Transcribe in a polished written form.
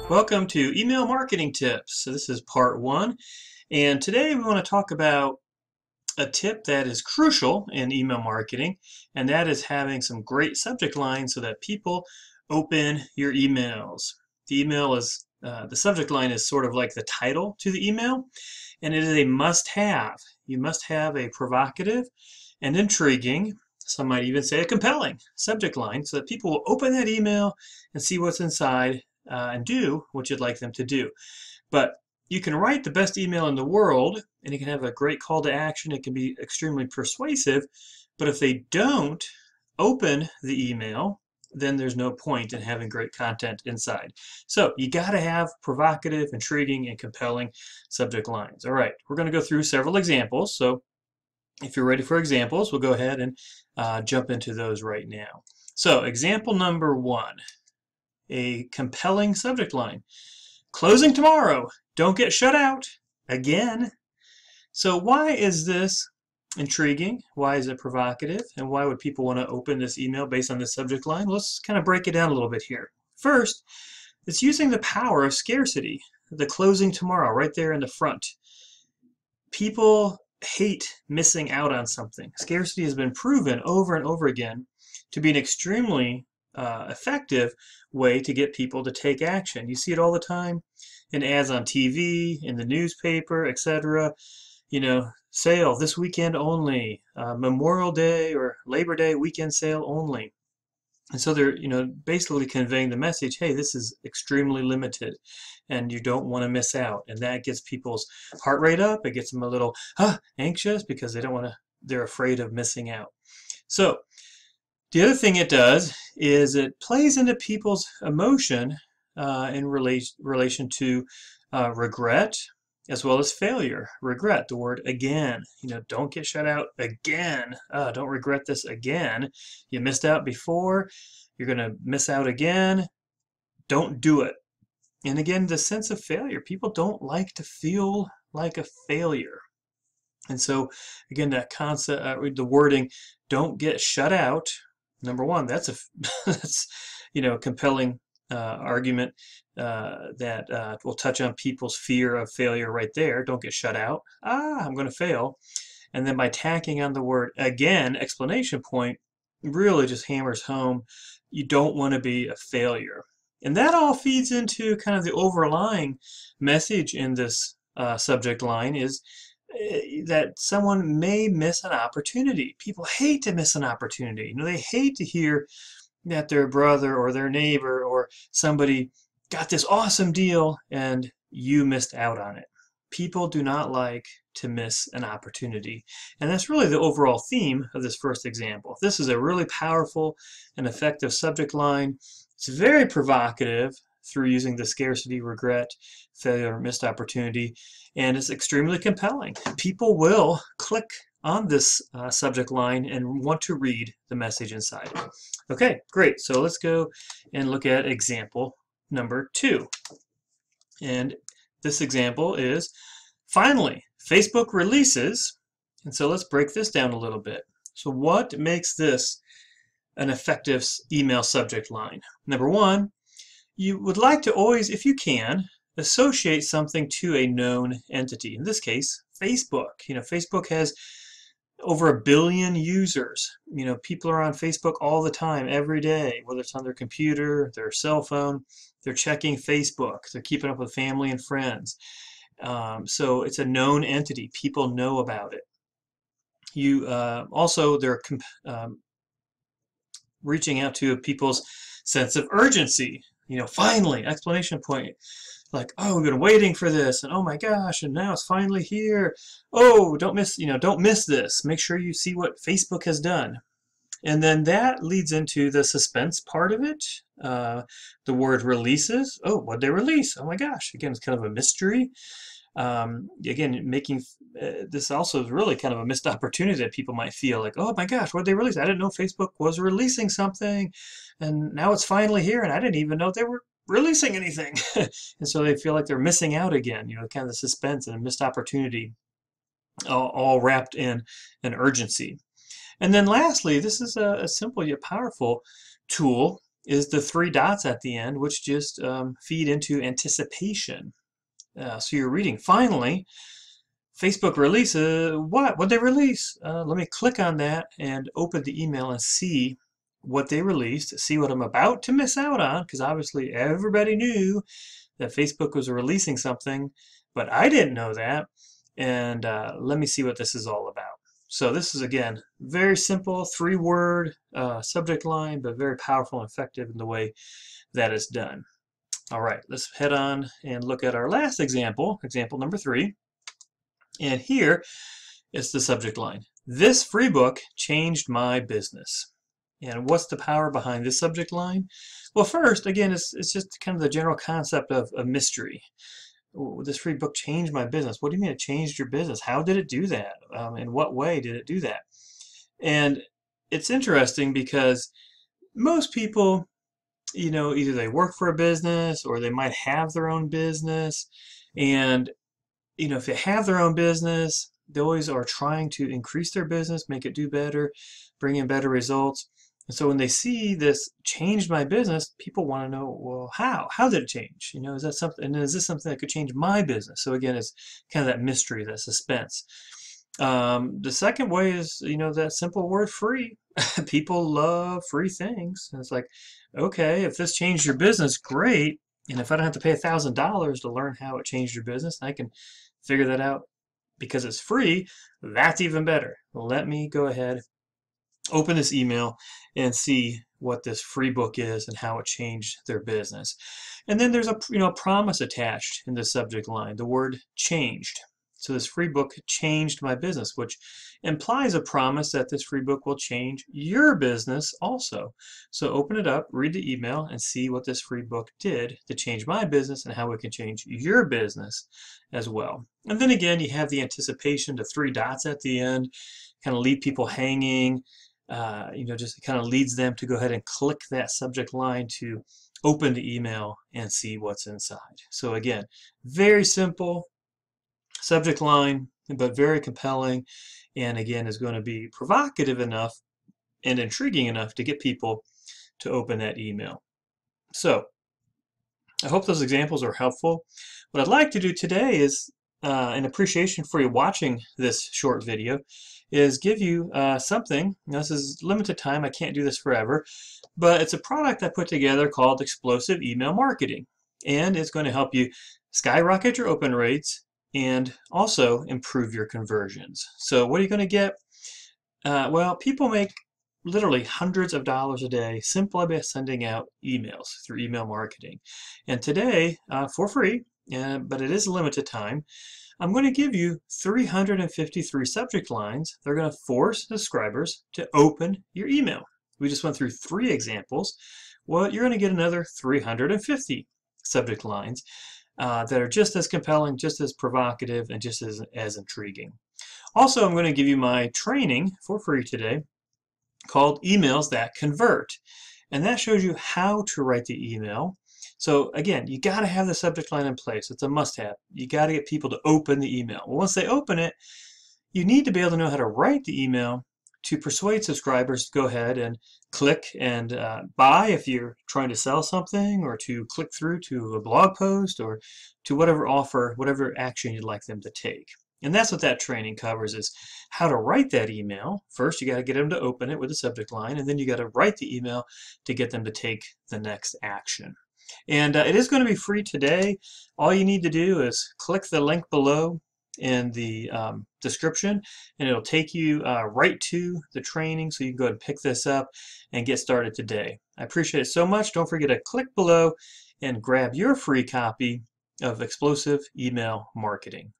Welcome to Email Marketing Tips. So this is part 1, and today we want to talk about a tip that is crucial in email marketing, and that is having some great subject lines so that people open your emails. The email is, the subject line is sort of like the title to the email, and it is a must-have. You must have a provocative and intriguing, some might even say a compelling subject line so that people will open that email and see what's inside and do what you'd like them to do. But you can write the best email in the world, and it can have a great call to action. It can be extremely persuasive, but if they don't open the email, then there's no point in having great content inside. So you got to have provocative, intriguing, and compelling subject lines. All right, we're going to go through several examples. So if you're ready for examples, we'll go ahead and jump into those right now. So example number 1. A compelling subject line. Closing tomorrow. Don't get shut out again. So why is this intriguing? Why is it provocative? And why would people want to open this email based on this subject line? Let's kind of break it down a little bit here. First, it's using the power of scarcity. The closing tomorrow, right there in the front. People hate missing out on something. Scarcity has been proven over and over again to be an extremely effective way to get people to take action. You see it all the time in ads on TV, in the newspaper, etc. You know, sale this weekend only, Memorial Day or Labor Day weekend sale only. And so they're, basically conveying the message, hey, this is extremely limited and you don't want to miss out. And that gets people's heart rate up. It gets them a little anxious because they're afraid of missing out. So the other thing it does is it plays into people's emotion in relation to regret as well as failure. Regret, the word again. Don't get shut out again. Don't regret this again. You missed out before. You're going to miss out again. Don't do it. And again, the sense of failure. People don't like to feel like a failure. And so, again, that concept, the wording, don't get shut out. Number one, that's a compelling argument that will touch on people's fear of failure right there. Don't get shut out. I'm going to fail. And then by tacking on the word again, exclamation point, really just hammers home you don't want to be a failure. And that all feeds into kind of the overlying message in this subject line is that someone may miss an opportunity. People hate to miss an opportunity. They hate to hear that their brother or their neighbor or somebody got this awesome deal and you missed out on it. People do not like to miss an opportunity. And that's really the overall theme of this first example. This is a really powerful and effective subject line. It's very provocative through using the scarcity, regret, failure, or missed opportunity, and it's extremely compelling. People will click on this subject line and want to read the message inside. Okay, great. So let's go and look at example number 2. And this example is, finally, Facebook releases. And so let's break this down a little bit. So what makes this an effective email subject line? Number 1, you would like to always, if you can, associate something to a known entity. In this case, Facebook. Facebook has over 1 billion users. People are on Facebook all the time, every day, whether it's on their computer, their cell phone, they're checking Facebook, they're keeping up with family and friends. So it's a known entity. People know about it. They're reaching out to people's sense of urgency. Finally, exclamation point. Like, oh, we've been waiting for this, and oh my gosh, and now it's finally here. Oh, don't miss this. Make sure you see what Facebook has done. And then that leads into the suspense part of it. The word releases. Oh, what'd they release? Oh my gosh. Again, it's kind of a mystery. Again, making this also is really kind of a missed opportunity that people might feel like, oh my gosh, what did they release? I didn't know Facebook was releasing something, and now it's finally here, and I didn't even know they were releasing anything. And so they feel like they're missing out again, kind of the suspense and a missed opportunity all wrapped in an urgency. And then lastly, this is a simple yet powerful tool, is the three dots at the end, which just feed into anticipation. So you're reading, finally, Facebook releases, what they release? Let me click on that and open the email and see what they released, see what I'm about to miss out on, because obviously everybody knew that Facebook was releasing something, but I didn't know that. And let me see what this is all about. So this is, again, very simple, three-word subject line, but very powerful and effective in the way that it's done. All right, let's head on and look at our last example, example number 3. And here is the subject line. This free book changed my business. And what's the power behind this subject line? Well, first, again, it's just kind of the general concept of a mystery. This free book changed my business. What do you mean it changed your business? How did it do that? In what way did it do that? And it's interesting because most people, either they work for a business or they might have their own business. And if they have their own business, they always are trying to increase their business, make it do better, bring in better results. And so when they see this changed my business, people want to know, well, how? How did it change? Is that something? And is this something that could change my business? So again, it's kind of that mystery, that suspense. The second way is, that simple word free. People love free things. And it's like, okay, if this changed your business, great. And if I don't have to pay $1,000 to learn how it changed your business, I can figure that out because it's free, that's even better. Let me go ahead, open this email, and see what this free book is and how it changed their business. And then there's a promise attached in the subject line, the word changed. So this free book changed my business, which implies a promise that this free book will change your business also. So open it up, read the email, and see what this free book did to change my business and how it can change your business as well. And then again, you have the anticipation, the three dots at the end, kind of leave people hanging, just kind of leads them to go ahead and click that subject line to open the email and see what's inside. So again, very simple subject line, but very compelling, and again is going to be provocative enough and intriguing enough to get people to open that email. So I hope those examples are helpful. What I'd like to do today is, in appreciation for you watching this short video, is give you something. Now, this is limited time, I can't do this forever, but it's a product I put together called Explosive Email Marketing, and it's going to help you skyrocket your open rates and also improve your conversions. So what are you going to get? Well, people make literally hundreds of dollars a day simply by sending out emails through email marketing. And today, for free, but it is limited time, I'm going to give you 353 subject lines. They're going to force subscribers to open your email. We just went through 3 examples. Well, you're going to get another 350 subject lines that are just as compelling, just as provocative, and just as intriguing. Also, I'm going to give you my training for free today called Emails That Convert. And that shows you how to write the email. So again, you got to have the subject line in place. It's a must-have. You got to get people to open the email. Well, once they open it, you need to be able to know how to write the email to persuade subscribers to go ahead and click and buy if you're trying to sell something, or to click through to a blog post, or to whatever offer, whatever action you'd like them to take. And that's what that training covers, is how to write that email. First, you got to get them to open it with a subject line, and then you got to write the email to get them to take the next action. And it is going to be free today. All you need to do is click the link below in the description, and it'll take you right to the training, so you can go ahead and pick this up and get started today. I appreciate it so much. Don't forget to click below and grab your free copy of Explosive Email Marketing.